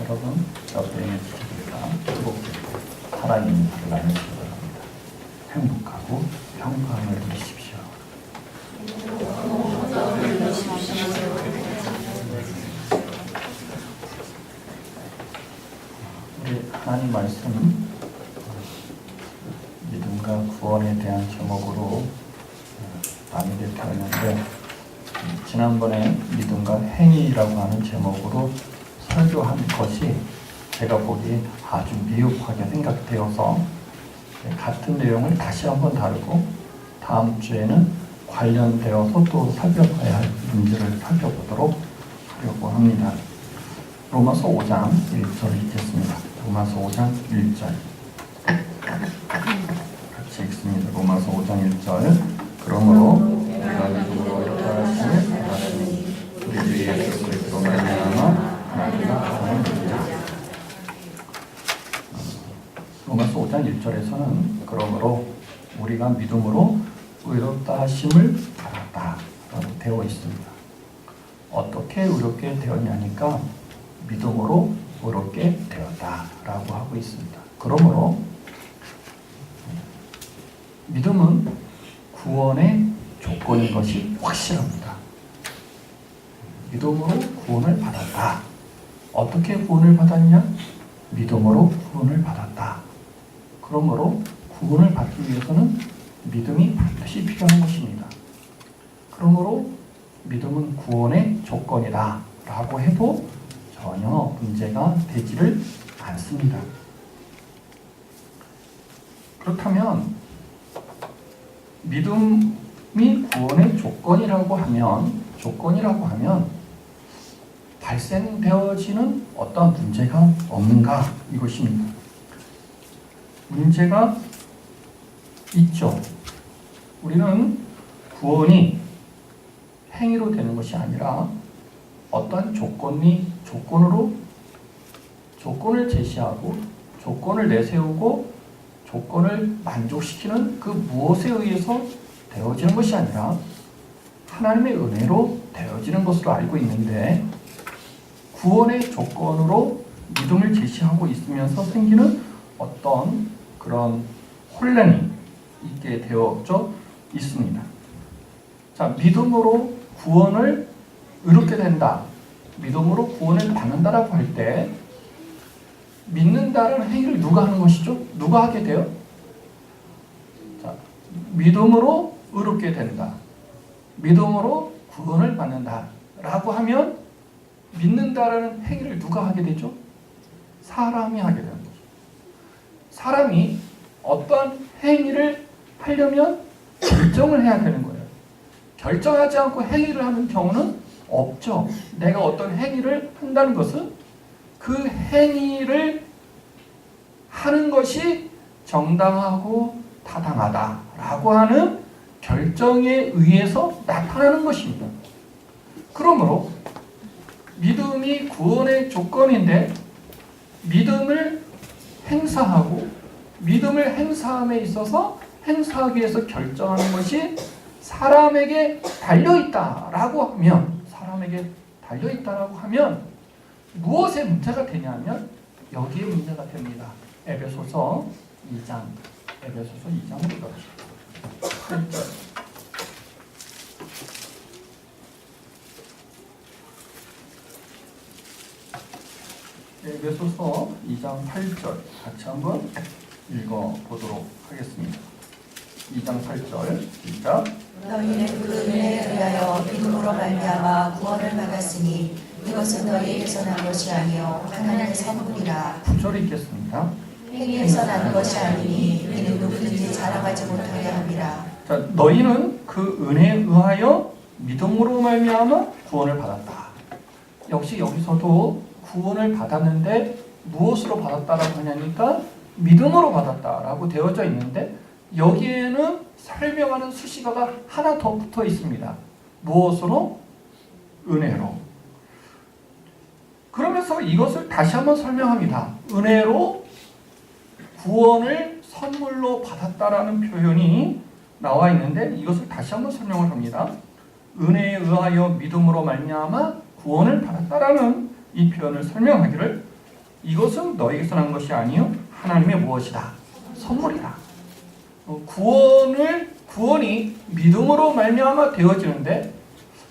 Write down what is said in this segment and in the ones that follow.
여러분, 여러분의 지식과 행복되고 살아있는 하루 나누시기 바랍니다. 행복하고 평강을 누리십시오. 우리 하나님 말씀 믿음과 구원에 대한 제목으로 나누게 되었는데, 지난번에 믿음과 행위라고 하는 제목으로 설교한 것이 제가 보기에 아주 미흡하게 생각되어서 같은 내용을 다시 한번 다루고 다음 주에는 관련되어서 또 살펴봐야 할 문제를 살펴보도록 하려고 합니다. 로마서 5장 1절 읽겠습니다. 로마서 5장 1절 같이 읽습니다. 로마서 5장 1절. 그러므로 우리가 믿음으로 이렇게 하심을 받았으니 우리 주 예수 그리스도로 말미암아 하나님과 구원을 누리라. 로마서 5장 1절에서는 그러므로 우리가 믿음으로 의롭다 하심을 받았다라고 되어 있습니다. 어떻게 의롭게 되었냐니까 믿음으로 의롭게 되었다라고 하고 있습니다. 그러므로 믿음은 구원의 조건인 것이 확실합니다. 믿음으로 구원을 받았다. 어떻게 구원을 받았냐? 믿음으로 구원을 받았다. 그러므로 구원을 받기 위해서는 믿음이 반드시 필요한 것입니다. 그러므로 믿음은 구원의 조건이다 라고 해도 전혀 문제가 되지를 않습니다. 그렇다면 믿음이 구원의 조건이라고 하면 발생되어지는 어떤 문제가 없는가? 이것입니다. 문제가 있죠. 우리는 구원이 행위로 되는 것이 아니라 어떤 조건을 제시하고 조건을 내세우고 조건을 만족시키는 그 무엇에 의해서 되어지는 것이 아니라 하나님의 은혜로 되어지는 것으로 알고 있는데, 구원의 조건으로 믿음을 제시하고 있으면서 생기는 어떤 그런 혼란이 있게 되어져 있습니다. 자, 믿음으로 구원을 의롭게 된다, 믿음으로 구원을 받는다라고 할 때 믿는다라는 행위를 누가 하는 것이죠? 누가 하게 돼요? 자, 믿음으로 의롭게 된다, 믿음으로 구원을 받는다 라고 하면 믿는다라는 행위를 누가 하게 되죠? 사람이 하게 되는 거죠. 사람이 어떠한 행위를 하려면 결정을 해야 되는 거예요. 결정하지 않고 행위를 하는 경우는 없죠. 내가 어떤 행위를 한다는 것은 그 행위를 하는 것이 정당하고 타당하다라고 하는 결정에 의해서 나타나는 것입니다. 그러므로 믿음이 구원의 조건인데, 믿음을 행사하고 믿음을 행사함에 있어서 행사하기 위해서 결정하는 것이 사람에게 달려있다라고 하면 무엇에 문제가 되냐면 여기에 문제가 됩니다. 에베소서 2장 8절. 에베소서 2장 8절 같이 한번 읽어보도록 하겠습니다. 2장 8절 시작. 너희는 그 은혜에 의하여 믿음으로 말미암아 구원을 받았으니 이것은 너희에게서 난 것이 아니요 하나님의 선물이라. 9절 읽겠습니다. 행위에서 난 것이 아니니 이는 누구든지 자랑하지 못하게 함이라. 자, 너희는 그 은혜에 의하여 믿음으로 말미암아 구원을 받았다. 역시 여기서도 구원을 받았는데 무엇으로 받았다라고 하냐니까 믿음으로 받았다라고 되어져 있는데, 여기에는 설명하는 수식어가 하나 더 붙어 있습니다. 무엇으로? 은혜로. 그러면서 이것을 다시 한번 설명합니다. 은혜로 구원을 선물로 받았다라는 표현이 나와 있는데, 이것을 다시 한번 설명을 합니다. 은혜에 의하여 믿음으로 말미암아 구원을 받았다라는 이 표현을 설명하기를 이것은 너에게서 난 것이 아니요 하나님의 무엇이다? 선물이다. 구원이 믿음으로 말미암아 되어지는데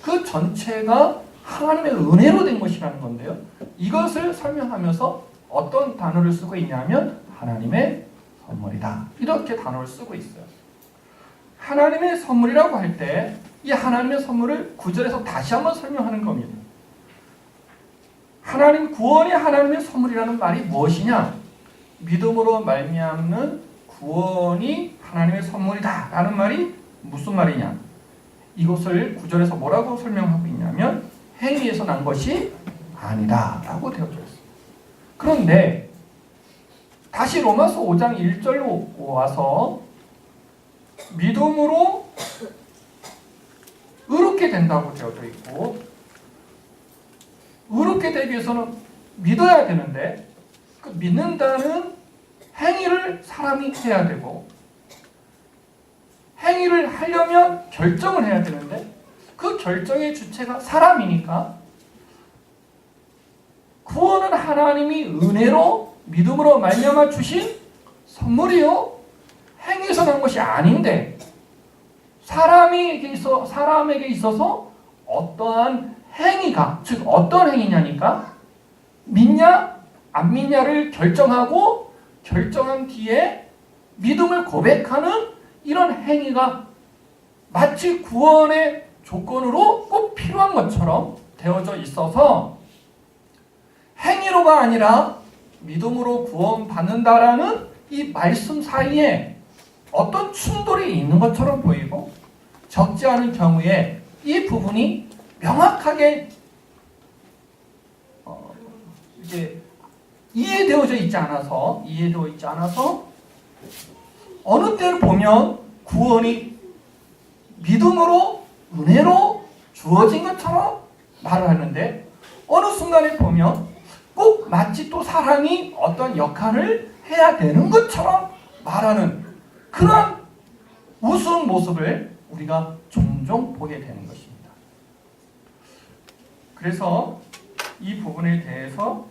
그 전체가 하나님의 은혜로 된 것이라는 건데요. 이것을 설명하면서 어떤 단어를 쓰고 있냐면 하나님의 선물이다. 이렇게 단어를 쓰고 있어요. 하나님의 선물이라고 할 때 이 하나님의 선물을 9절에서 다시 한번 설명하는 겁니다. 구원이 하나님의 선물이라는 말이 무엇이냐? 믿음으로 말미암는 구원이 하나님의 선물이다 라는 말이 무슨 말이냐? 이것을 9절에서 뭐라고 설명하고 있냐면 행위에서 난 것이 아니다 라고 되어져 있습니다. 그런데 다시 로마서 5장 1절로 와서 믿음으로 의롭게 된다고 되어져 있고 의롭게 되기 위해서는 믿어야 되는데 그 믿는다는 행위를 사람이 해야 되고 행위를 하려면 결정을 해야 되는데 그 결정의 주체가 사람이니까 구원은 하나님이 은혜로 믿음으로 말미암아 주신 선물이요 행위에서 난 것이 아닌데 사람에게 있어서 어떠한 행위가 즉 어떤 행위냐니까 믿냐 안 믿냐를 결정하고 결정한 뒤에 믿음을 고백하는 이런 행위가 마치 구원의 조건으로 꼭 필요한 것처럼 되어져 있어서 행위로가 아니라 믿음으로 구원받는다라는 이 말씀 사이에 어떤 충돌이 있는 것처럼 보이고 적지 않은 경우에 이 부분이 명확하게 이게 이해되어 있지 않아서 어느 때를 보면 구원이 믿음으로 은혜로 주어진 것처럼 말을 하는데 어느 순간에 보면 꼭 마치 또 사람이 어떤 역할을 해야 되는 것처럼 말하는 그런 우스운 모습을 우리가 종종 보게 되는 것입니다. 그래서 이 부분에 대해서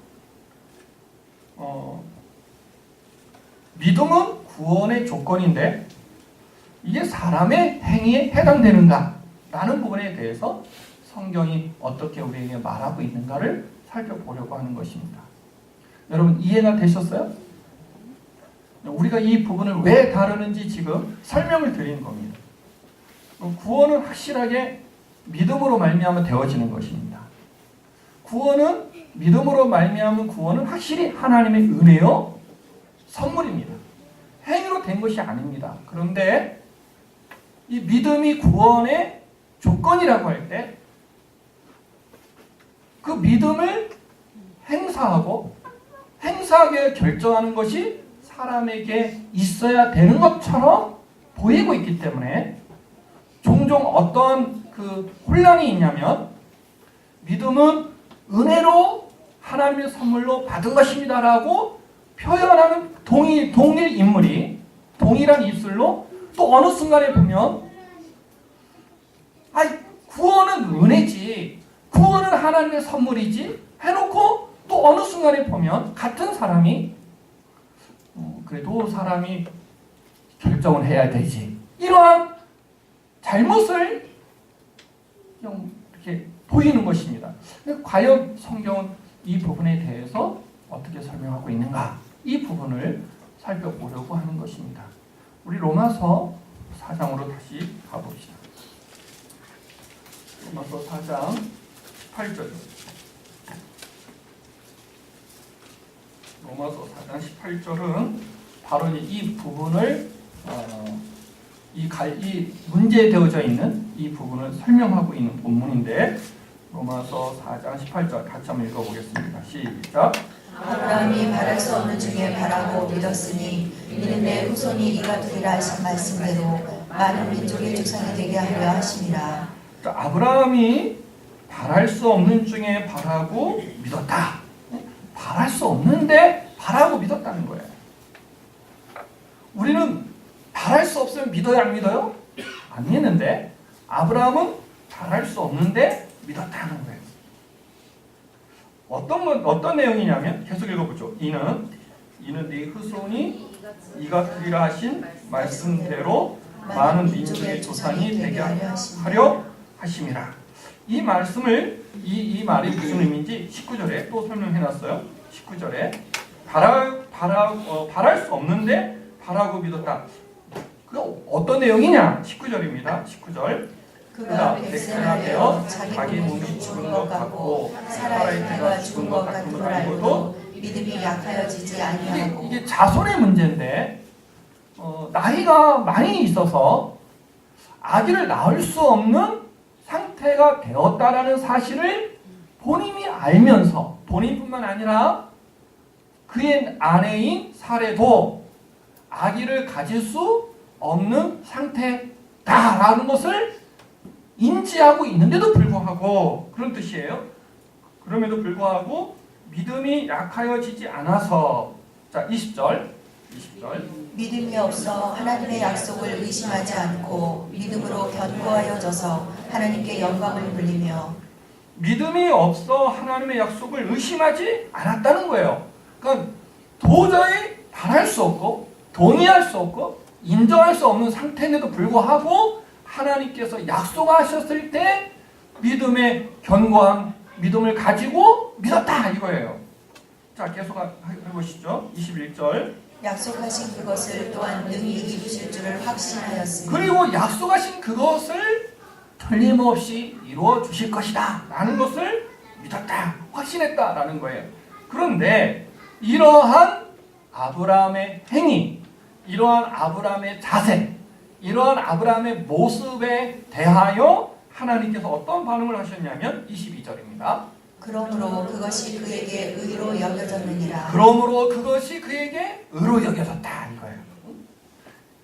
믿음은 구원의 조건인데 이게 사람의 행위에 해당되는가? 라는 부분에 대해서 성경이 어떻게 우리에게 말하고 있는가를 살펴보려고 하는 것입니다. 여러분 이해가 되셨어요? 우리가 이 부분을 왜 다루는지 지금 설명을 드리는 겁니다. 구원은 확실하게 믿음으로 말미암아 되어지는 것입니다. 구원은 믿음으로 말미암은 구원은 확실히 하나님의 은혜요 선물입니다. 행위로 된 것이 아닙니다. 그런데 이 믿음이 구원의 조건이라고 할 때 그 믿음을 행사하게 결정하는 것이 사람에게 있어야 되는 것처럼 보이고 있기 때문에 종종 어떤 그 혼란이 있냐면 믿음은 은혜로 하나님의 선물로 받은 것입니다라고 표현하는 동일 인물이 동일한 입술로 또 어느 순간에 보면 구원은 은혜지 구원은 하나님의 선물이지 해놓고 또 어느 순간에 보면 같은 사람이 그래도 사람이 결정을 해야 되지 이러한 잘못을 이렇게 보이는 것입니다. 과연 성경은 이 부분에 대해서 어떻게 설명하고 있는가 이 부분을 살펴보려고 하는 것입니다. 우리 로마서 4장으로 다시 가봅시다. 로마서 4장 18절 로마서 4장 18절은 바로 이 부분을 이 문제에 되어져 있는 이 부분을 설명하고 있는 본문인데 로마서 4장 18절 같이 한번 읽어보겠습니다. 시작. 아브라함이 바랄 수 없는 중에 바라고 믿었으니 이는 내 후손이 이가 되리라 하신 말씀대로 많은 민족의 조상이 되게 하려 하심이라. 아브라함이 바랄 수 없는 중에 바라고 믿었다. 바랄 수 없는데 바라고 믿었다는 거예요. 우리는 바랄 수 없으면 믿어야 안 믿어요? 안 믿는데 아브라함은 바랄 수 없는데 믿었다는 거예요. 어떤 내용이냐면 계속 읽어보죠. 이는 네 후손이 이같으리라 하신 말씀대로 많은 민족의 조상이 되게 하려 하심이라. 이 말씀을 이 말이 무슨 의미인지 19절에 또 설명해놨어요. 19절에 바랄 수 없는데 바라고 믿었다. 그 어떤 내용이냐? 19절입니다. 19절. 그가 백세나 되어 자기 몸이 죽은 것 같고 살아있다가 죽은 것 같음을 알고도 믿음이 약하여지지 아니하고. 이게 자손의 문제인데 나이가 많이 있어서 아기를 낳을 수 없는 상태가 되었다라는 사실을 본인이 알면서 본인뿐만 아니라 그의 아내인 사례도 아기를 가질 수 없는 상태다라는 것을 인지하고 있는데도 불구하고 그런 뜻이에요. 그럼에도 불구하고 믿음이 약하여지지 않아서 자 20절 믿음이 없어 하나님의 약속을 의심하지 않고 믿음으로 견고하여져서 하나님께 영광을 돌리며. 믿음이 없어 하나님의 약속을 의심하지 않았다는 거예요. 그러니까 도저히 바랄 수 없고 동의할 수 없고 인정할 수 없는 상태인데도 불구하고 하나님께서 약속하셨을 때 믿음의 견고한 믿음을 가지고 믿었다 이거예요. 자 계속 해보시죠. 21절. 약속하신 그것을 또한 능히 이루실 줄을 확신하였으니. 그리고 약속하신 그것을 틀림없이 이루어 주실 것이다 라는 것을 믿었다, 확신했다 라는 거예요. 그런데 이러한 아브라함의 행위, 이러한 아브라함의 자세, 이러한 아브라함의 모습에 대하여 하나님께서 어떤 반응을 하셨냐면 22절입니다. 그러므로 그것이 그에게 의로 여겨졌느니라. 그러므로 그것이 그에게 의로 여겨졌다 이거예요.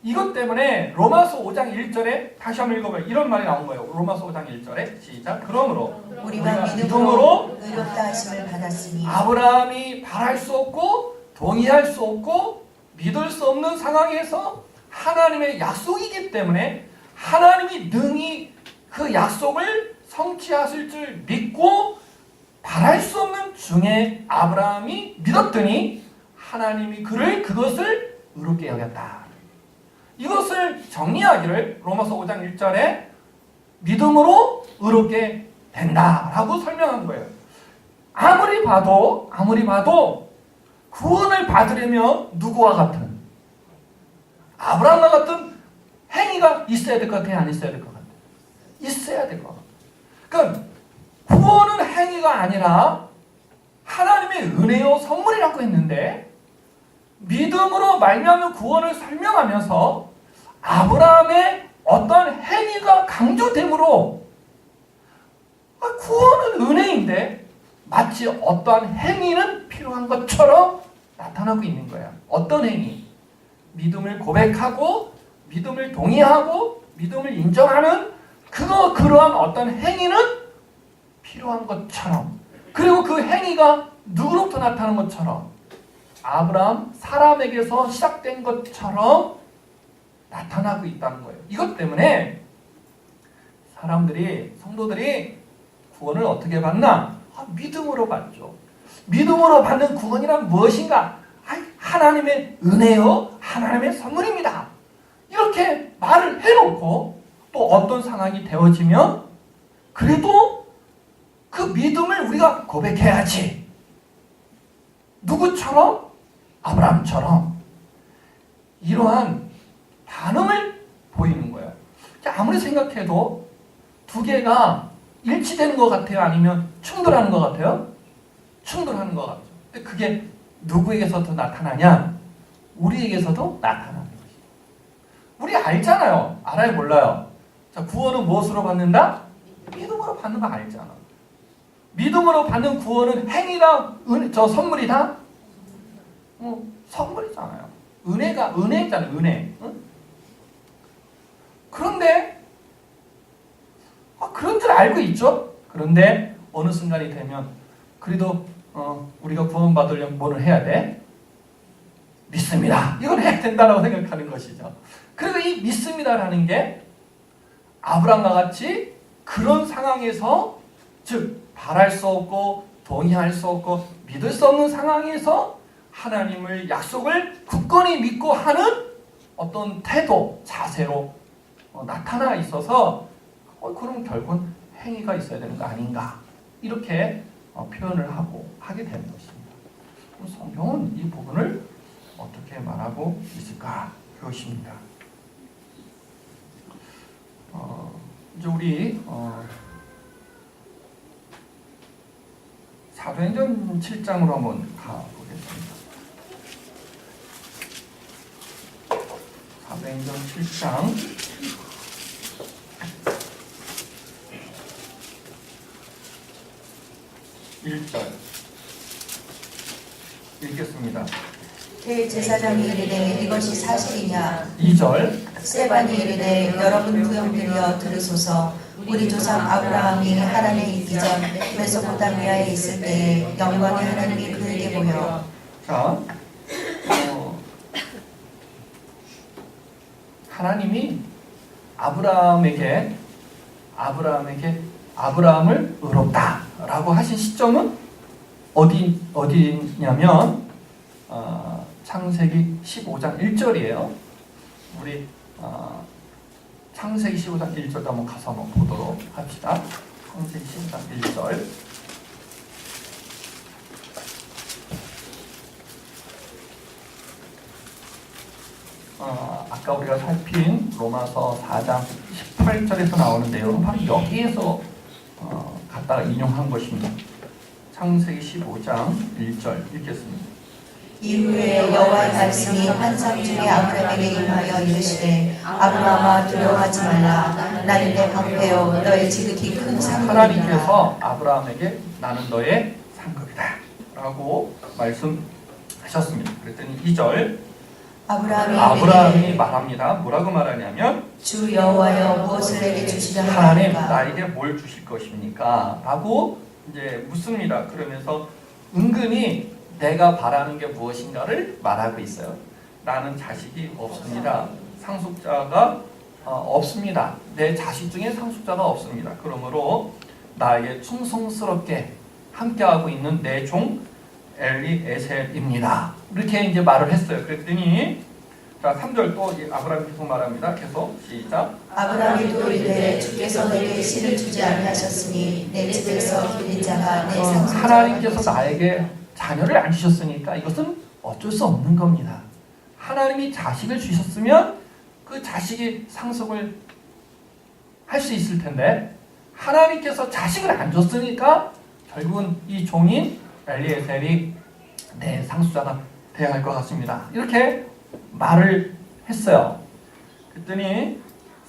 이것 때문에 로마서 5장 1절에 다시 한번 읽어봐요. 이런 말이 나온 거예요. 로마서 5장 1절에 시작. 그러므로 우리가 믿음으로 의롭다 하심을 받았으니. 아브라함이 바랄 수 없고 동의할 수 없고 믿을 수 없는 상황에서 하나님의 약속이기 때문에 하나님이 능히 그 약속을 성취하실 줄 믿고 바랄 수 없는 중에 아브라함이 믿었더니 하나님이 그것을 의롭게 여겼다. 이것을 정리하기를 로마서 5장 1절에 믿음으로 의롭게 된다라고 설명한 거예요. 아무리 봐도 구원을 받으려면 누구와 같은? 아브라함과 같은 행위가 있어야 될 것 같아요? 안 있어야 될 것 같아요? 있어야 될 것 같아요. 그러니까 구원은 행위가 아니라 하나님의 은혜요 선물이라고 했는데 믿음으로 말미암은 구원을 설명하면서 아브라함의 어떤 행위가 강조됨으로 구원은 은혜인데 마치 어떠한 행위는 필요한 것처럼 나타나고 있는 거야. 어떤 행위? 믿음을 고백하고 믿음을 동의하고 믿음을 인정하는 그러한 어떤 행위는 필요한 것처럼, 그리고 그 행위가 누구로부터 나타나는 것처럼 아브라함 사람에게서 시작된 것처럼 나타나고 있다는 거예요. 이것 때문에 성도들이 구원을 어떻게 받나? 믿음으로 받죠. 믿음으로 받는 구원이란 무엇인가? 하나님의 은혜요, 하나님의 선물입니다. 이렇게 말을 해놓고 또 어떤 상황이 되어지면 그래도 그 믿음을 우리가 고백해야지. 누구처럼? 아브라함처럼. 이러한 반응을 보이는 거예요. 아무리 생각해도 두 개가 일치되는 것 같아요? 아니면 충돌하는 것 같아요? 충돌하는 것 같죠. 근데 그게 누구에게서 더 나타나냐? 우리에게서도 나타나는 것이죠. 우리 알잖아요. 알아요? 몰라요? 자, 구원은 무엇으로 받는다? 믿음으로 받는 거 알잖아. 믿음으로 받는 구원은 행위다? 선물이다? 선물이잖아요. 은혜잖아요. 은혜. 응? 그런데 그런 줄 알고 있죠. 그런데 어느 순간이 되면 그래도 우리가 구원받으려면 뭐를 해야 돼? 믿습니다. 이걸 해야 된다고 생각하는 것이죠. 그리고 이 믿습니다라는 게 아브라함과 같이 그런 상황에서 즉 바랄 수 없고 동의할 수 없고 믿을 수 없는 상황에서 하나님을 약속을 굳건히 믿고 하는 어떤 태도, 자세로 나타나 있어서 그럼 결국은 행위가 있어야 되는 거 아닌가 이렇게 표현을 하게 되는 것입니다. 성경은 이 부분을 어떻게 말하고 있을까? 그것입니다. 이제 우리 사도행전 7장으로 한번 가보겠습니다. 사도행전 7장 1절 읽겠습니다. 대제사장이 이르되 이것이 사실이냐? 2절 스데반이 이르되 여러분 구경들이여 들으소서. 우리 조상 아브라함이 하란에 있기 전 메소포타미아에 있을 때에 영광의 하나님이 그에게 보여. 자, 하나님이 아브라함을 의롭다라고 하신 시점은 어디냐면 창세기 15장 1절이에요. 우리 창세기 15장 1절 한번 가서 한번 보도록 합시다. 창세기 15장 1절. 아까 우리가 살핀 로마서 4장 18절에서 나오는 내용은 바로 여기에서 갖다가 인용한 것입니다. 창세기 15장 1절 읽겠습니다. 이후에 여호와의 말씀이 환상 중에 아브라함에게 임하여 이르시되 아브라함아 두려워하지 말라. 나는 내 방패요 너의 지극히 큰 상급이니라. 하나님께서 아브라함에게 나는 너의 상급이다 라고 말씀하셨습니다. 그랬더니 2절 아브라함이 말합니다. 뭐라고 말하냐면 주 여호와여 무엇을 내게 주시려 하나님 하나이까? 나에게 뭘 주실 것입니까? 라고 이제 묻습니다. 그러면서 은근히 내가 바라는 게 무엇인가를 말하고 있어요. 나는 자식이 없습니다. 상속자가 없습니다. 내 자식 중에 상속자가 없습니다. 그러므로 나에게 충성스럽게 함께하고 있는 내 종 엘리에셀입니다. 이렇게 이제 말을 했어요. 그랬더니 자 3절 또 아브라함이 계속 말합니다. 계속 시작. 아브라함이 또 이르되 주께서 내게 씨를 주지 아니하셨으니 내 집에서 기린 자가 내 상속자가 하나님께서 나에게 자녀를 안 주셨으니까 이것은 어쩔 수 없는 겁니다. 하나님이 자식을 주셨으면 그 자식이 상속을 할 수 있을 텐데 하나님께서 자식을 안 줬으니까 결국은 이 종인 엘리에셀이 내 상속자가 되어야 할 것 같습니다. 이렇게 말을 했어요. 그랬더니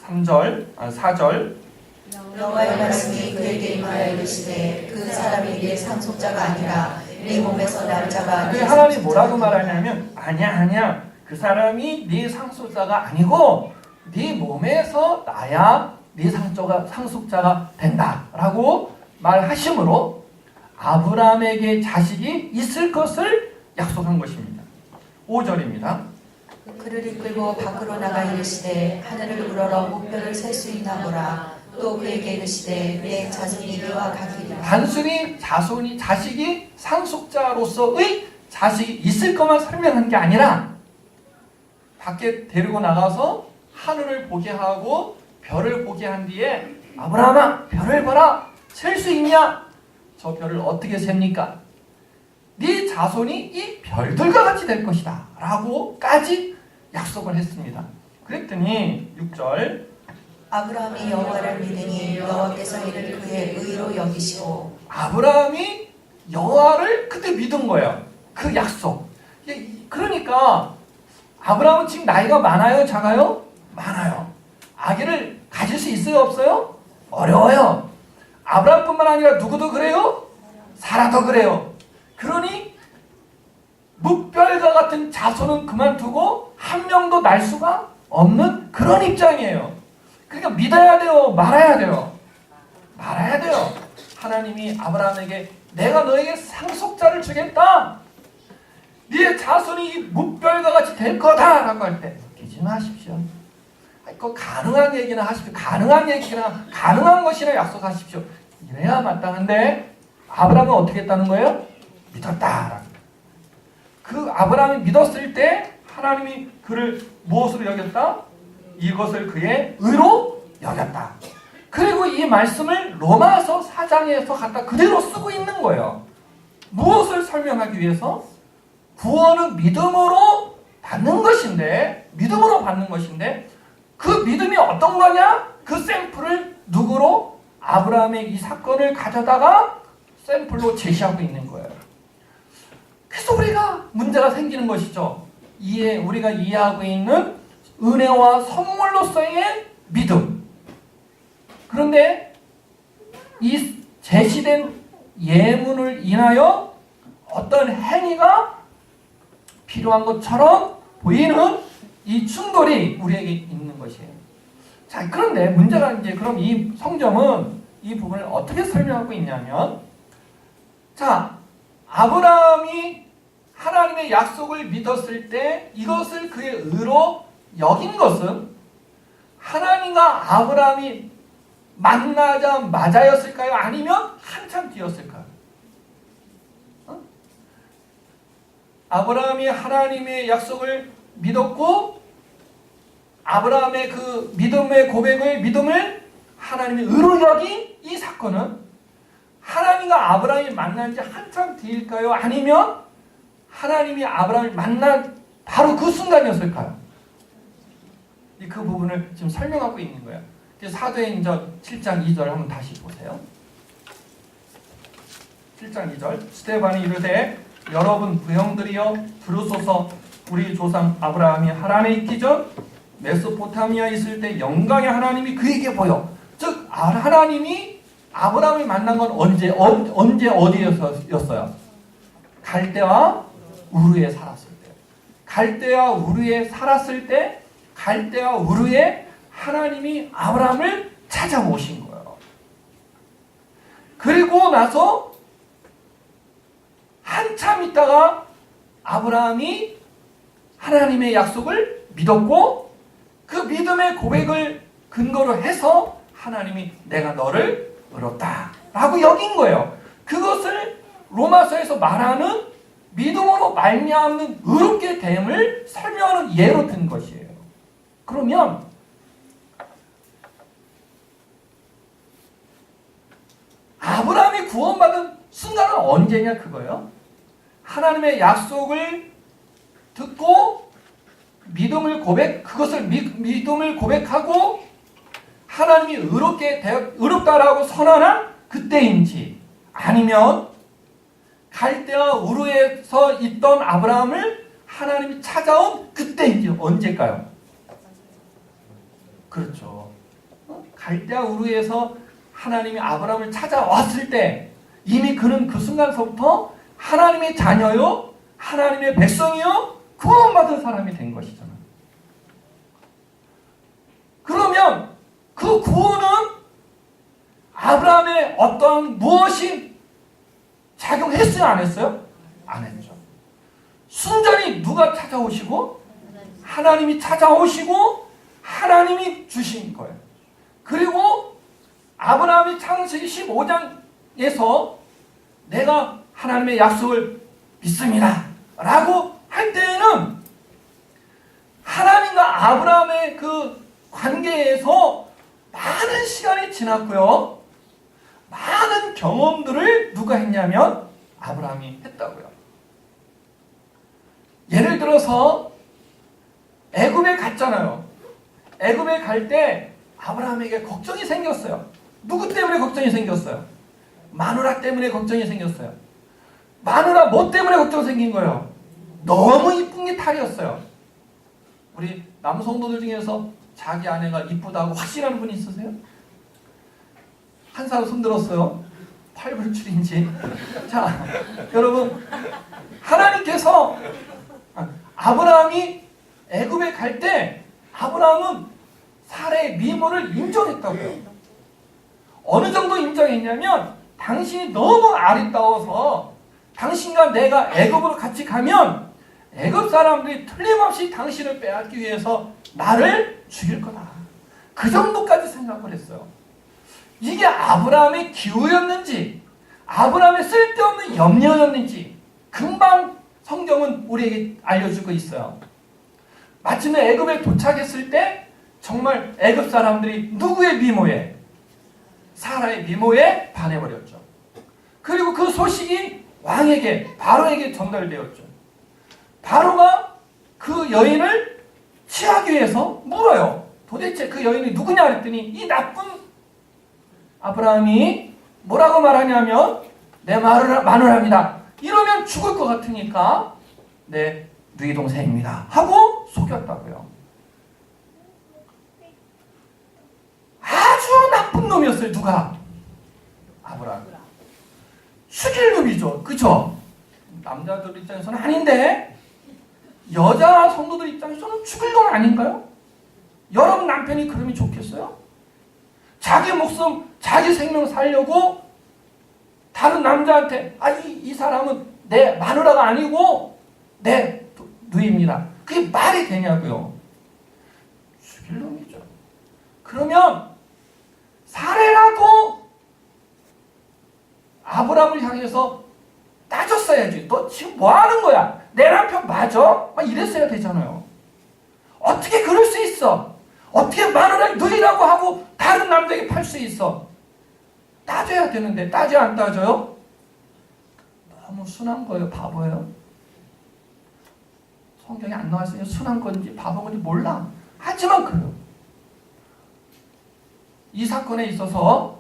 4절 여호와의 말씀이 그에게 임하여 이르시되 그 사람이 내 상속자가 아니라 네 몸에서 날 자가 네 하나님 뭐라고 말하냐면 아니야 그 사람이 네 상속자가 아니고 네 몸에서 나야 네 상속자가 된다라고 말하심으로 아브라함에게 자식이 있을 것을 약속한 것입니다. 5절입니다. 그를 이끌고 밖으로 나가 이르시되 하늘을 우러러 목별을 셀 수 있나 보라. 또 그에게 이르시되 내 자손이 너와 같으리라. 단순히 자식이 상속자로서의 자식이 있을 것만 설명한 게 아니라 밖에 데리고 나가서 하늘을 보게 하고 별을 보게 한 뒤에 아브라함아 별을 봐라. 셀 수 있냐? 저 별을 어떻게 셉니까? 네 자손이 이 별들과 같이 될 것이다 라고까지 약속을 했습니다. 그랬더니 6절 아브라함이 여호와를 믿으니 여호와께서 이를 그의 의로 여기시고. 아브라함이 여호와를 그때 믿은 거예요. 그 약속. 그러니까 아브라함은 지금 나이가 많아요? 작아요? 많아요. 아기를 가질 수 있어요? 없어요? 어려워요. 아브라함뿐만 아니라 누구도 그래요? 사라도 그래요. 그러니 묵별과 같은 자손은 그만두고 한 명도 날 수가 없는 그런 입장이에요. 그러니까 믿어야 돼요? 말아야 돼요? 말아야 돼요. 하나님이 아브라함에게 내가 너에게 상속자를 주겠다. 네 자손이 이 묵별과 같이 될 거다라고 할 때 웃기지 마십시오. 그 가능한 얘기나 하십시오. 가능한 것이나 약속하십시오. 이래야 마땅한데 아브라함은 어떻게 했다는 거예요? 믿었다. 그 아브라함이 믿었을 때 하나님이 그를 무엇으로 여겼다? 이것을 그의 의로 여겼다. 그리고 이 말씀을 로마서 4장에서 갖다 그대로 쓰고 있는 거예요. 무엇을 설명하기 위해서? 구원은 믿음으로 받는 것인데, 믿음으로 받는 것인데, 그 믿음이 어떤 거냐? 그 샘플을 누구로? 아브라함의 이 사건을 가져다가 샘플로 제시하고 있는 거예요. 그래서 우리가 문제가 생기는 것이죠. 우리가 이해하고 있는 은혜와 선물로서의 믿음. 그런데 이 제시된 예문을 인하여 어떤 행위가 필요한 것처럼 보이는 이 충돌이 우리에게 있는 것이에요. 자, 그런데 문제가 이제 그럼 이 성경은 이 부분을 어떻게 설명하고 있냐면, 자, 아브라함이 하나님의 약속을 믿었을 때 이것을 그의 의로 여긴 것은 하나님과 아브라함이 만나자마자였을까요? 아니면 한참 뒤였을까요? 아브라함이 하나님의 약속을 믿었고 아브라함의 그 믿음을 하나님의 의로 여긴 이 사건은 하나님과 아브라함이 만난 지 한참 뒤일까요? 아니면 하나님이 아브라함을 만난 바로 그 순간이었을까요? 그 부분을 지금 설명하고 있는 거예요. 사도행전 7장 2절 한번 다시 보세요. 7장 2절 스데반이 이르되 여러분 부형들이여 들으소서. 우리 조상 아브라함이 하란에 있기 전 메소포타미아에 있을 때 영광의 하나님이 그에게 보여. 즉 하나님이 아브라함을 만난 건 언제 어디였어요? 갈대와 우르에 살았을 때. 갈대와 우르에 살았을 때 갈대와 우르에 하나님이 아브라함을 찾아오신 거예요. 그리고 나서 한참 있다가 아브라함이 하나님의 약속을 믿었고 그 믿음의 고백을 근거로 해서 하나님이 내가 너를 의롭다 라고 여긴 거예요. 그것을 로마서에서 말하는 믿음으로 말미암는 의롭게 됨을 설명하는 예로 든 것이에요. 그러면 아브라함이 구원받은 순간은 언제냐 그거예요. 하나님의 약속을 듣고 믿음을 고백하고 하나님이 의롭다라고 선언한 그때인지, 아니면 갈대와 우르에서 있던 아브라함을 하나님이 찾아온 그때인지 언제일까요? 그렇죠. 갈대와 우르에서 하나님이 아브라함을 찾아왔을 때 이미 그는 그 순간서부터 하나님의 자녀요, 하나님의 백성이요, 구원받은 사람이 된 것이잖아요. 그러면 그 구원은 아브라함의 어떤 무엇이 작용했어요? 안 했어요? 안 했죠. 순전히 누가 찾아오시고? 하나님이 찾아오시고 하나님이 주신 거예요. 그리고 아브라함이 창세기 15장에서 내가 하나님의 약속을 믿습니다 라고 할 때에는 하나님과 아브라함의 그 관계에서 많은 시간이 지났고요. 많은 경험들을 누가 했냐면 아브라함이 했다고요. 예를 들어서 애굽에 갔잖아요. 애굽에 갈 때 아브라함에게 걱정이 생겼어요. 누구 때문에 걱정이 생겼어요? 마누라 때문에 걱정이 생겼어요. 마누라 뭐 때문에 걱정 생긴 거예요? 너무 이쁜 게 탈이었어요. 우리 남성도들 중에서 자기 아내가 이쁘다고 확신하는 분이 있으세요? 한 사람 손들었어요. 팔불출인지. 자, 여러분, 하나님께서 아브라함이 애굽에 갈 때 아브라함은 사라의 미모를 인정했다고요. 어느 정도 인정했냐면 당신이 너무 아름다워서 당신과 내가 애굽으로 같이 가면 애굽 사람들이 틀림없이 당신을 빼앗기 위해서 나를 죽일 거다. 그 정도까지 생각을 했어요. 이게 아브라함의 기우였는지 아브라함의 쓸데없는 염려였는지 금방 성경은 우리에게 알려주고 있어요. 마침내 애굽에 도착했을 때 정말 애굽 사람들이 누구의 미모에? 사라의 미모에 반해버렸죠. 그리고 그 소식이 왕에게, 바로에게 전달되었죠. 바로가 그 여인을 취하기 위해서 물어요. 도대체 그 여인이 누구냐 그랬더니 이 나쁜 아브라함이 뭐라고 말하냐면 내 마누라입니다. 이러면 죽을 것 같으니까 내 누이 동생입니다 하고 속였다고요. 아주 나쁜 놈이었어요. 누가? 아브라함. 죽일 놈이죠. 그쵸? 남자들 입장에서는 아닌데 여자 성도들 입장에서는 죽일 놈 아닌가요? 여러분 남편이 그러면 좋겠어요? 자기 목숨, 자기 생명 살려고 다른 남자한테 이 사람은 내 마누라가 아니고 내 누이입니다. 그게 말이 되냐고요. 죽일 놈이죠. 그러면 사례라도 아브라함을 향해서 따졌어야지. 너 지금 뭐 하는 거야? 내 남편 맞아? 막 이랬어야 되잖아요. 어떻게 그럴 수 있어? 어떻게 마누라를 누이라고 하고 다른 남자에게 팔 수 있어? 따져야 되는데 따져 안 따져요? 너무 순한 거예요. 바보예요. 성경에 안 나왔으니 순한 건지 바본 건지 몰라. 하지만 그래요. 이 사건에 있어서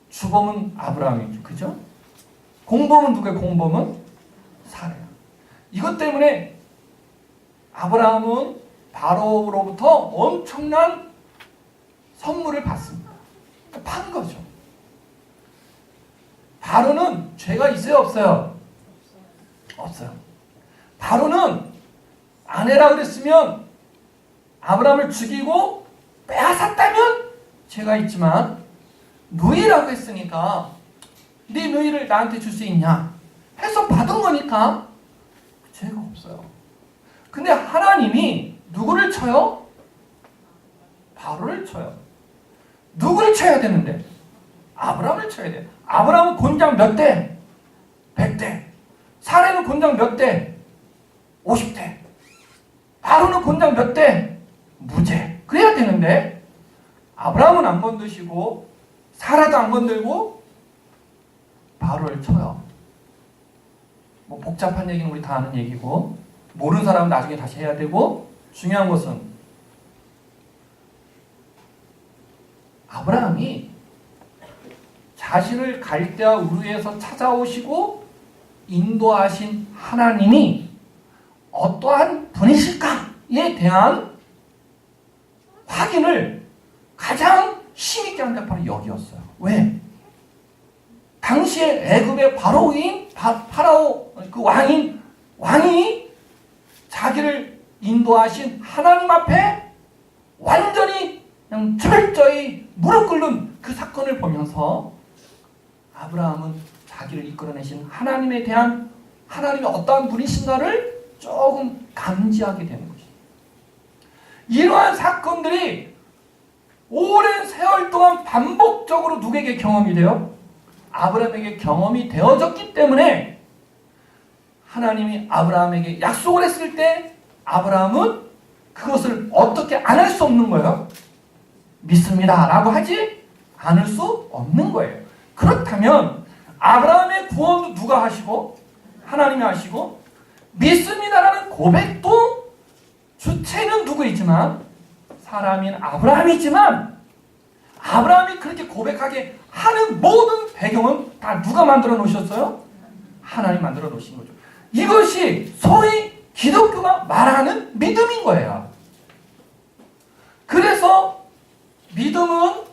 주범은 아브라함이죠. 그죠? 공범은 누구예요? 공범은 사례야. 이것 때문에 아브라함은 바로로부터 엄청난 선물을 받습니다. 판 거죠. 바로는 죄가 있어요? 없어요? 없어요. 바로는 아내라 그랬으면 아브라함을 죽이고 빼앗았다면 죄가 있지만 누이라고 했으니까 네 누이를 나한테 줄 수 있냐 해서 받은 거니까 죄가 없어요. 근데 하나님이 누구를 쳐요? 바로를 쳐요. 누구를 쳐야 되는데? 아브라함을 쳐야 돼요. 아브라함은 곤장 몇 대? 100대. 사례는 곤장 몇 대? 50대. 바로는 곤장 몇 대? 무죄. 그래야 되는데 아브라함은 안 건드시고 사라도 안 건들고 바로를 쳐요. 뭐 복잡한 얘기는 우리 다 아는 얘기고 모르는 사람은 나중에 다시 해야 되고 중요한 것은 아브라함이 자신을 갈대아 우르에서 찾아오시고 인도하신 하나님이 어떠한 분이실까에 대한 확인을 가장 힘있게 한 게 바로 여기였어요. 왜? 당시에 애굽의 바로인 파라오 그 왕이 자기를 인도하신 하나님 앞에 완전히 그냥 철저히 무릎 꿇는 그 사건을 보면서 아브라함은 자기를 이끌어내신 하나님에 대한 하나님이 어떠한 분이신가를 조금 감지하게 되는 것입니다. 이러한 사건들이 오랜 세월 동안 반복적으로 누구에게 경험이 돼요? 아브라함에게 경험이 되어졌기 때문에 하나님이 아브라함에게 약속을 했을 때 아브라함은 그것을 어떻게 안 할 수 없는 거예요? 믿습니다 라고 하지 않을 수 없는 거예요. 그렇다면 아브라함의 구원도 누가 하시고 하나님이 하시고 믿습니다라는 고백도 주체는 누구이지만 사람인 아브라함이지만 아브라함이 그렇게 고백하게 하는 모든 배경은 다 누가 만들어 놓으셨어요? 하나님 만들어 놓으신 거죠. 이것이 소위 기독교가 말하는 믿음인 거예요. 그래서 믿음은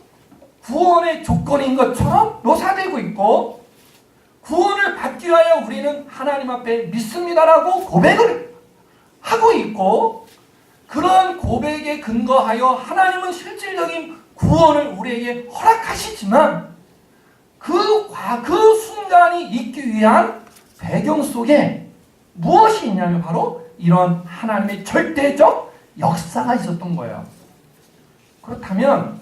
구원의 조건인 것처럼 묘사되고 있고 구원을 받기 위하여 우리는 하나님 앞에 믿습니다라고 고백을 하고 있고 그런 고백에 근거하여 하나님은 실질적인 구원을 우리에게 허락하시지만 그 순간이 있기 위한 배경 속에 무엇이 있냐면 바로 이런 하나님의 절대적 역사가 있었던 거예요. 그렇다면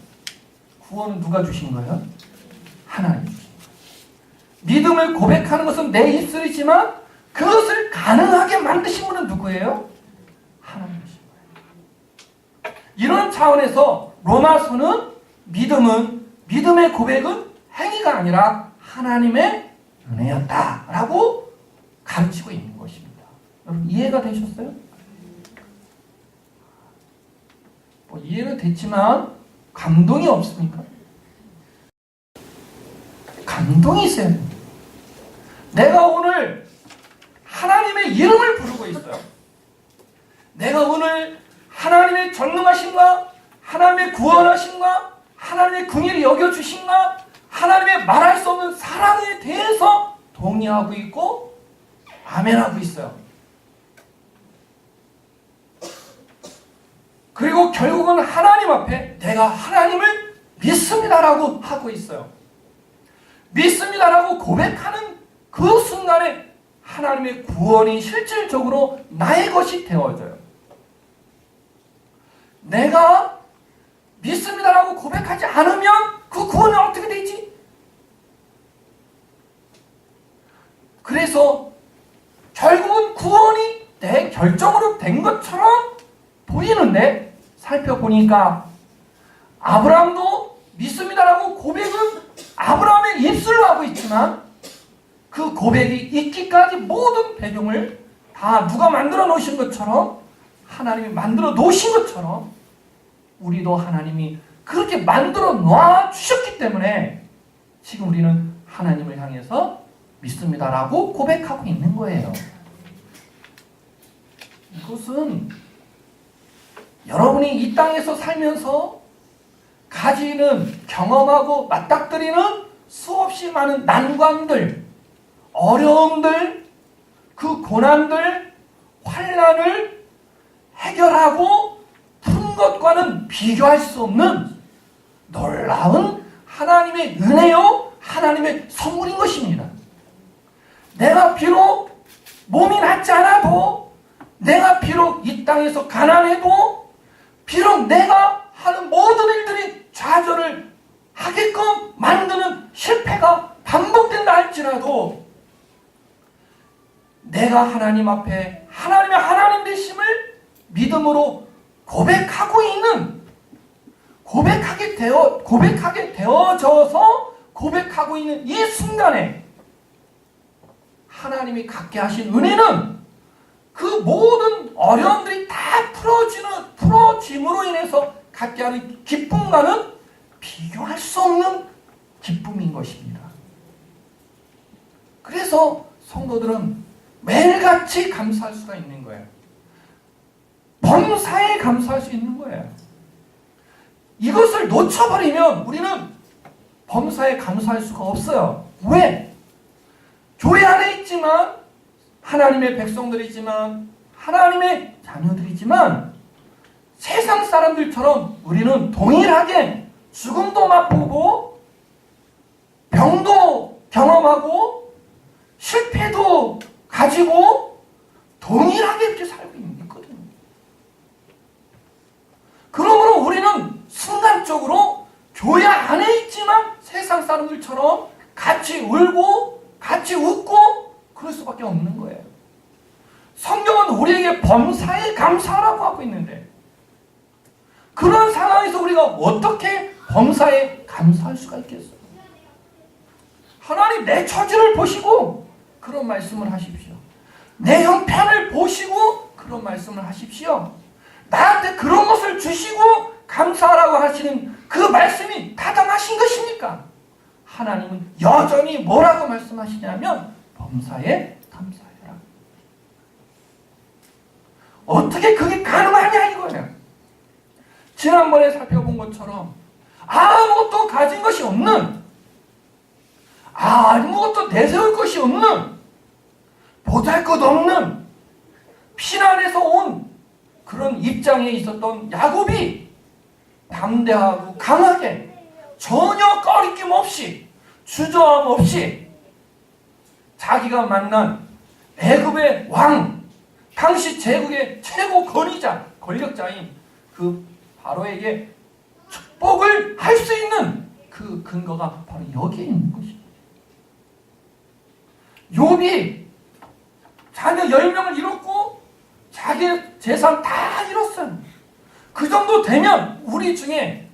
구원은 누가 주신 거예요? 하나님이 주신 거예요. 믿음을 고백하는 것은 내 입술이지만 그것을 가능하게 만드신 분은 누구예요? 하나님이신 거예요. 이런 차원에서 로마서는 믿음의 고백은 행위가 아니라 하나님의 은혜였다라고 가르치고 있는 것입니다. 여러분 이해가 되셨어요? 이해는 됐지만 감동이 없습니까? 감동이 있어야 됩니다. 내가 오늘 하나님의 이름을 부르고 있어요. 내가 오늘 하나님의 전능하심과 하나님의 구원하심과 하나님의 긍휼히 여겨주심과 하나님의 말할 수 없는 사랑에 대해서 동의하고 있고 아멘하고 있어요. 그리고 결국은 하나님 앞에 내가 하나님을 믿습니다라고 하고 있어요. 믿습니다라고 고백하는 그 순간에 하나님의 구원이 실질적으로 나의 것이 되어져요. 내가 믿습니다라고 고백하지 않으면 그 구원은 어떻게 되지? 그래서 결국은 구원이 내 결정으로 된 것처럼 보이는데 살펴보니까 아브라함도 믿습니다라고 고백은 아브라함의 입술로 하고 있지만 그 고백이 있기까지 모든 배경을 다 누가 만들어 놓으신 것처럼 하나님이 만들어 놓으신 것처럼 우리도 하나님이 그렇게 만들어 놔 주셨기 때문에 지금 우리는 하나님을 향해서 믿습니다라고 고백하고 있는 거예요. 이것은 여러분이 이 땅에서 살면서 가지는 경험하고 맞닥뜨리는 수없이 많은 난관들, 어려움들, 그 고난들, 환난을 해결하고 푼 것과는 비교할 수 없는 놀라운 하나님의 은혜요, 하나님의 선물인 것입니다. 내가 비록 몸이 낫지 않아도, 내가 비록 이 땅에서 가난해도, 비록 내가 하는 모든 일들이 좌절을 하게끔 만드는 실패가 반복된다 할지라도 내가 하나님 앞에 하나님의 하나님 되심을 믿음으로 고백하고 있는, 고백하게 되어져서 고백하고 있는 이 순간에 하나님이 갖게 하신 은혜는 그 모든 어려움들이 다 풀어짐으로 인해서 갖게 하는 기쁨과는 비교할 수 없는 기쁨인 것입니다. 그래서 성도들은 매일같이 감사할 수가 있는 거예요. 범사에 감사할 수 있는 거예요. 이것을 놓쳐버리면 우리는 범사에 감사할 수가 없어요. 왜? 교회 안에 있지만 하나님의 백성들이지만 하나님의 자녀들이지만 세상 사람들처럼 우리는 동일하게 죽음도 맛보고 병도 경험하고 실패도 가지고 동일하게 이렇게 살고 있거든요. 그러므로 우리는 순간적으로 교회 안에 있지만 세상 사람들처럼 같이 울고 같이 웃고 그럴 수밖에 없는 거예요. 성경은 우리에게 범사에 감사하라고 하고 있는데 그런 상황에서 우리가 어떻게 범사에 감사할 수가 있겠어요? 하나님 내 처지를 보시고 그런 말씀을 하십시오. 내 형편을 보시고 그런 말씀을 하십시오. 나한테 그런 것을 주시고 감사하라고 하시는 그 말씀이 타당하신 것입니까? 하나님은 여전히 뭐라고 말씀하시냐면 범사에 감사해라. 어떻게 그게 가능하냐 이거예요. 지난번에 살펴본 것처럼 아무것도 가진 것이 없는, 아무것도 내세울 것이 없는, 보잘것없는 피난에서 온 그런 입장에 있었던 야곱이 담대하고 강하게 전혀 꺼리낌 없이 주저함 없이 자기가 만난 애굽의 왕, 당시 제국의 최고 권력자인 그 바로에게 축복을 할 수 있는 그 근거가 바로 여기에 있는 것입니다. 욥이 자녀 10명을 잃었고 자기 재산 다 잃었어요. 그 정도 되면 우리 중에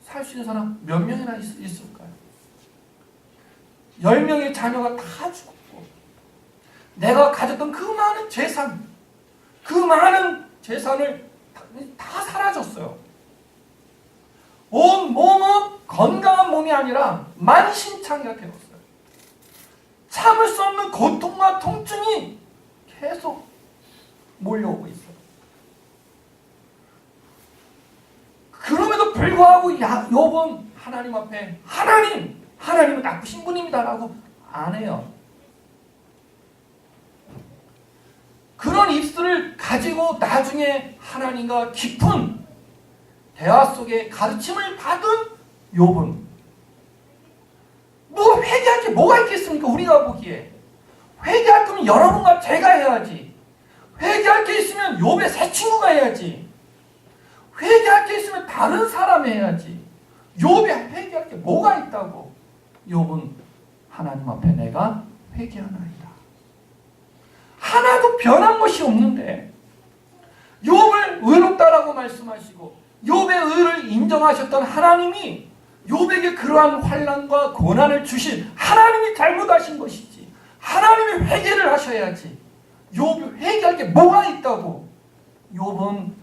살 수 있는 사람 몇 명이나 있을까요? 10명의 자녀가 다 죽었고 내가 가졌던 그 많은 재산, 그 많은 재산을 다 사라졌어요. 온 몸은 건강한 몸이 아니라 만신창이가 되었어요. 참을 수 없는 고통과 통증이 계속 몰려오고 있어요. 그럼에도 불구하고 욥은 하나님 앞에 하나님은 나쁘신 분입니다라고 안 해요. 그런 입술을 가지고 나중에 하나님과 깊은 대화 속에 가르침을 받은 욥은 뭐 회개할 게 뭐가 있겠습니까? 우리가 보기에 회개할 거면 여러분과 제가 해야지. 회개할 게 있으면 욥의 새 친구가 해야지. 회개할 게 있으면 다른 사람이 해야지. 욥이 회개할 게 뭐가 있다고? 욥은 하나님 앞에 내가 회개하나이다. 하나도 변한 것이 없는데 욥을 의롭다라고 말씀하시고 욥의 의를 인정하셨던 하나님이 욥에게 그러한 환난과 고난을 주신 하나님이 잘못하신 것이지. 하나님이 회개를 하셔야지. 욥이 회개할 게 뭐가 있다고? 욥은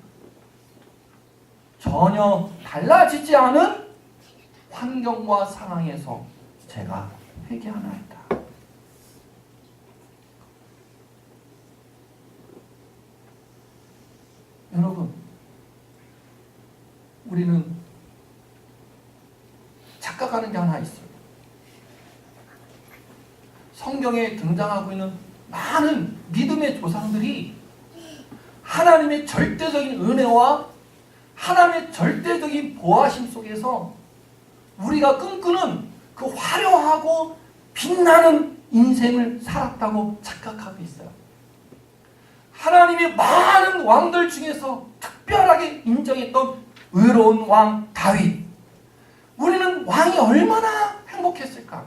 전혀 달라지지 않은 환경과 상황에서 제가 회개하나이다. 여러분, 우리는 착각하는 게 하나 있어요. 성경에 등장하고 있는 많은 믿음의 조상들이 하나님의 절대적인 은혜와 하나님의 절대적인 보호하심 속에서 우리가 꿈꾸는 그 화려하고 빛나는 인생을 살았다고 착각하고 있어요. 하나님이 많은 왕들 중에서 특별하게 인정했던 의로운 왕 다윗. 우리는 왕이 얼마나 행복했을까?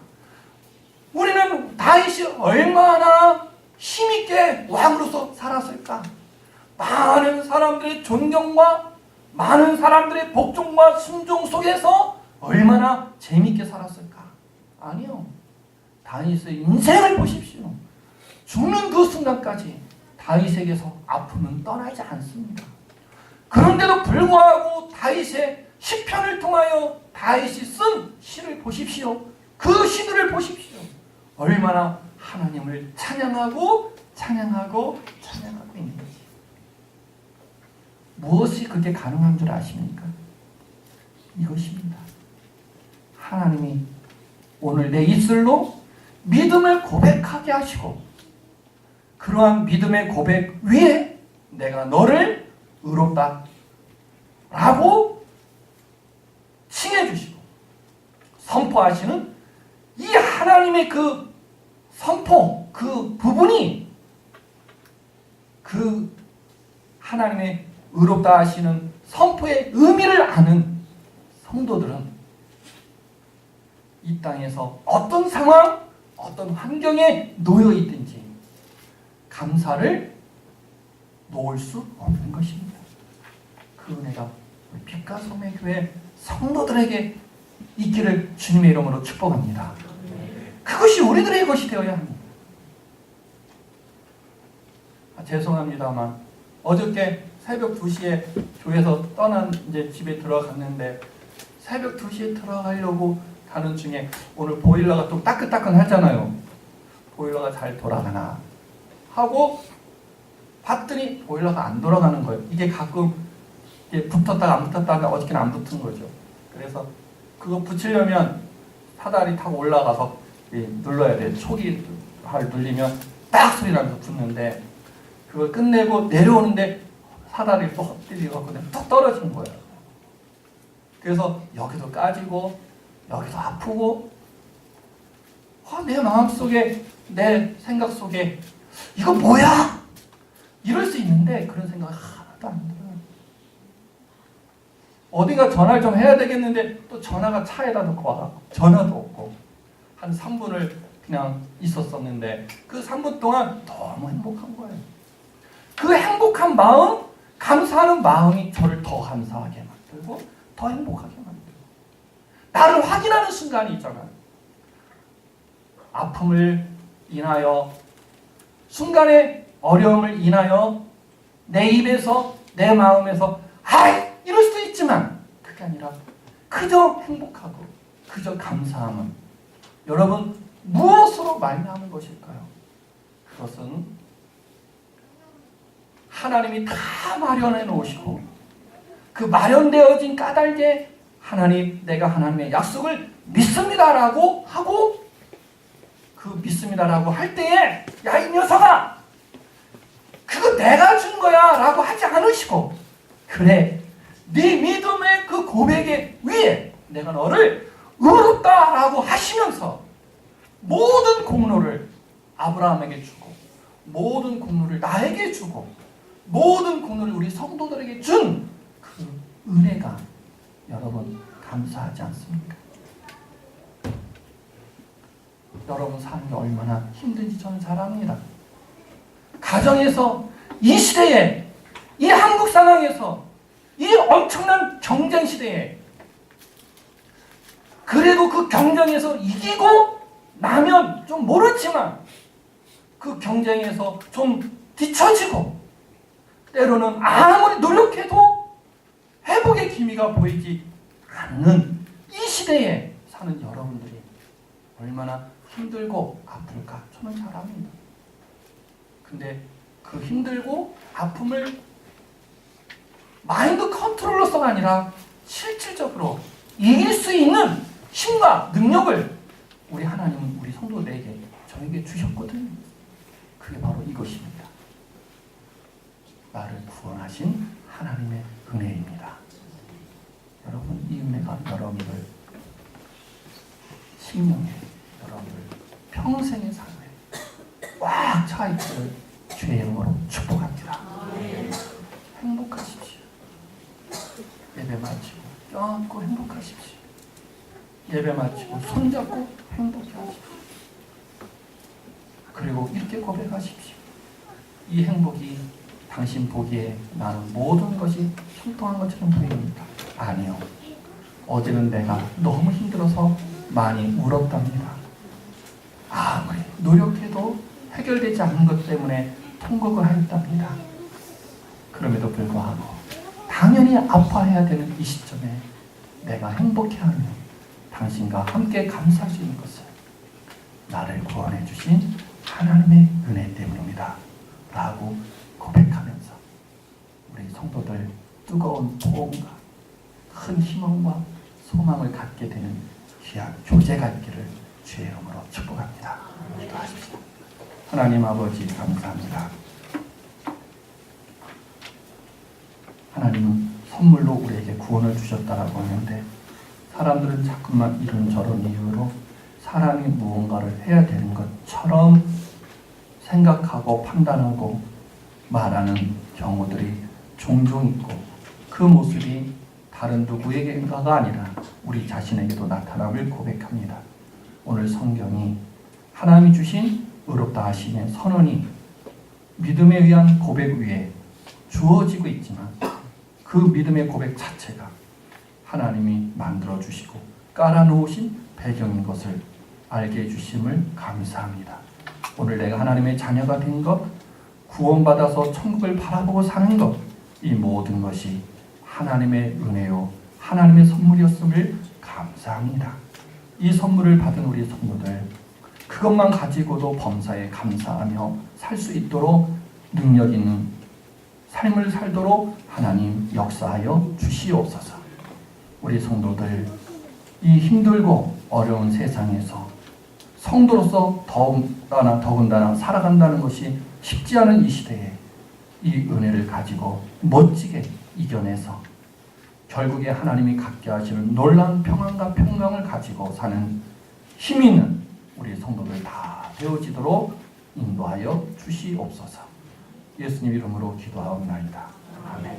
우리는 다윗이 얼마나 힘있게 왕으로서 살았을까? 많은 사람들의 존경과 많은 사람들의 복종과 순종 속에서 얼마나 재밌게 살았을까? 아니요. 다윗의 인생을 보십시오. 죽는 그 순간까지 다윗에게서 아픔은 떠나지 않습니다. 그런데도 불구하고 다윗의 시편을 통하여 다윗이 쓴 시를 보십시오. 그 시들을 보십시오. 얼마나 하나님을 찬양하고 있는지. 무엇이 그렇게 가능한 줄 아십니까? 이것입니다. 하나님이 오늘 내 입술로 믿음을 고백하게 하시고 그러한 믿음의 고백 위에 내가 너를 의롭다 라고 칭해 주시고 선포하시는 이 하나님의 그 선포, 그 부분이 그 하나님의 의롭다 하시는 선포의 의미를 아는 성도들은 이 땅에서 어떤 상황, 어떤 환경에 놓여 있든지 감사를 놓을 수 없는 것입니다. 그 은혜가 빛과 소매 교회 성도들에게 있기를 주님의 이름으로 축복합니다. 그것이 우리들의 것이 되어야 합니다. 죄송합니다만 어저께 새벽 2시에 교회에서 떠난 이제 집에 들어갔는데 새벽 2시에 들어가려고 가는 중에 오늘 보일러가 좀 따끈따끈하잖아요. 보일러가 잘 돌아가나 하고 봤더니 보일러가 안 돌아가는 거예요. 이게 가끔 이게 붙었다가 안 붙었다가 어저께는 안 붙은 거죠. 그래서 그거 붙이려면 사다리 타고 올라가서 눌러야 돼요. 초기를 눌리면 딱 소리 나면서 붙는데 그걸 끝내고 내려오는데 사다리를 또 헛디디고 뚝 떨어진 거예요. 그래서 여기도 까지고 여기도 아프고 내 마음속에 내 생각 속에 이거 뭐야? 이럴 수 있는데 그런 생각 하나도 안 들어요. 어디가 전화를 좀 해야 되겠는데 또 전화가 차에다 놓고 와서 전화도 없고 한 3분을 그냥 있었었는데 그 3분 동안 너무 행복한 거예요. 그 행복한 마음, 감사하는 마음이 저를 더 감사하게 만들고 더 행복하게 만들고 나를 확인하는 순간이 있잖아요. 아픔을 인하여 순간의 어려움을 인하여 내 입에서 내 마음에서 이럴 수도 있지만 그게 아니라 그저 행복하고 그저 감사함은 여러분 무엇으로 말미암은 것일까요? 그것은 하나님이 다 마련해 놓으시고 그 마련되어진 까닭에 하나님 내가 하나님의 약속을 믿습니다라고 하고 그 믿습니다라고 할 때에 야 이 녀석아 그거 내가 준 거야 라고 하지 않으시고 그래 네 믿음의 그 고백의 위에 내가 너를 의롭다라고 하시면서 모든 공로를 아브라함에게 주고 모든 공로를 나에게 주고 모든 공로를 우리 성도들에게 준 그 은혜가 여러분 감사하지 않습니까? 여러분 삶이 얼마나 힘든지 저는 잘 압니다. 가정에서 이 시대에 이 한국 상황에서 이 엄청난 경쟁 시대에 그래도 그 경쟁에서 이기고 나면 좀 모르지만 그 경쟁에서 좀 뒤처지고 때로는 아무리 노력해도 회복의 기미가 보이지 않는 이 시대에 사는 여러분들이 얼마나 힘들고 아플까 저는 잘 압니다. 근데 그 힘들고 아픔을 마인드 컨트롤로서가 아니라 실질적으로 이길 수 있는 힘과 능력을 우리 하나님은 우리 성도들에게 저에게 주셨거든요. 그게 바로 이것입니다. 나를 구원하신 하나님의 은혜입니다. 여러분 이 은혜가 여러분을 생명에 여러분을 평생의 삶에 꽉 차있기를 주의 이름으로 축복합니다. 행복하십시오. 예배 마치고 껴안고 행복하십시오. 예배 마치고 손잡고 행복해 하십시오. 그리고 이렇게 고백하십시오. 이 행복이 당신 보기에 나는 모든 것이 형통한 것처럼 보입니다. 아니요. 어제는 내가 너무 힘들어서 많이 울었답니다. 아무리 노력해도 해결되지 않는 것 때문에 통곡을 하였답니다. 그럼에도 불구하고 당연히 아파해야 되는 이 시점에 내가 행복해하며 당신과 함께 감사할 수 있는 것은 나를 구원해 주신 하나님의 은혜 때문입니다. 라고 고백하면서 우리 성도들 뜨거운 포옹과 큰 희망과 소망을 갖게 되는 귀한 교제가 있기를 주의 이름으로 축복합니다. 기도하십시오. 하나님 아버지 감사합니다. 하나님은 선물로 우리에게 구원을 주셨다라고 하는데 사람들은 자꾸만 이런저런 이유로 사람이 무언가를 해야 되는 것처럼 생각하고 판단하고 말하는 경우들이 종종 있고 그 모습이 다른 누구에게인가가 아니라 우리 자신에게도 나타남을 고백합니다. 오늘 성경이 하나님이 주신 의롭다 하심의 선언이 믿음에 의한 고백 위에 주어지고 있지만 그 믿음의 고백 자체가 하나님이 만들어 주시고 깔아놓으신 배경인 것을 알게 해주심을 감사합니다. 오늘 내가 하나님의 자녀가 된 것, 구원받아서 천국을 바라보고 사는 것, 이 모든 것이 하나님의 은혜요 하나님의 선물이었음을 감사합니다. 이 선물을 받은 우리 성도들 그것만 가지고도 범사에 감사하며 살 수 있도록 능력 있는 삶을 살도록 하나님 역사하여 주시옵소서. 우리 성도들 이 힘들고 어려운 세상에서 성도로서 더군다나 살아간다는 것이 쉽지 않은 이 시대에 이 은혜를 가지고 멋지게 이겨내서 결국에 하나님이 갖게 하시는 놀라운 평안과 평강을 가지고 사는 힘 있는 우리 성도들 다 되어지도록 인도하여 주시옵소서. 예수님 이름으로 기도하옵나이다. 아멘.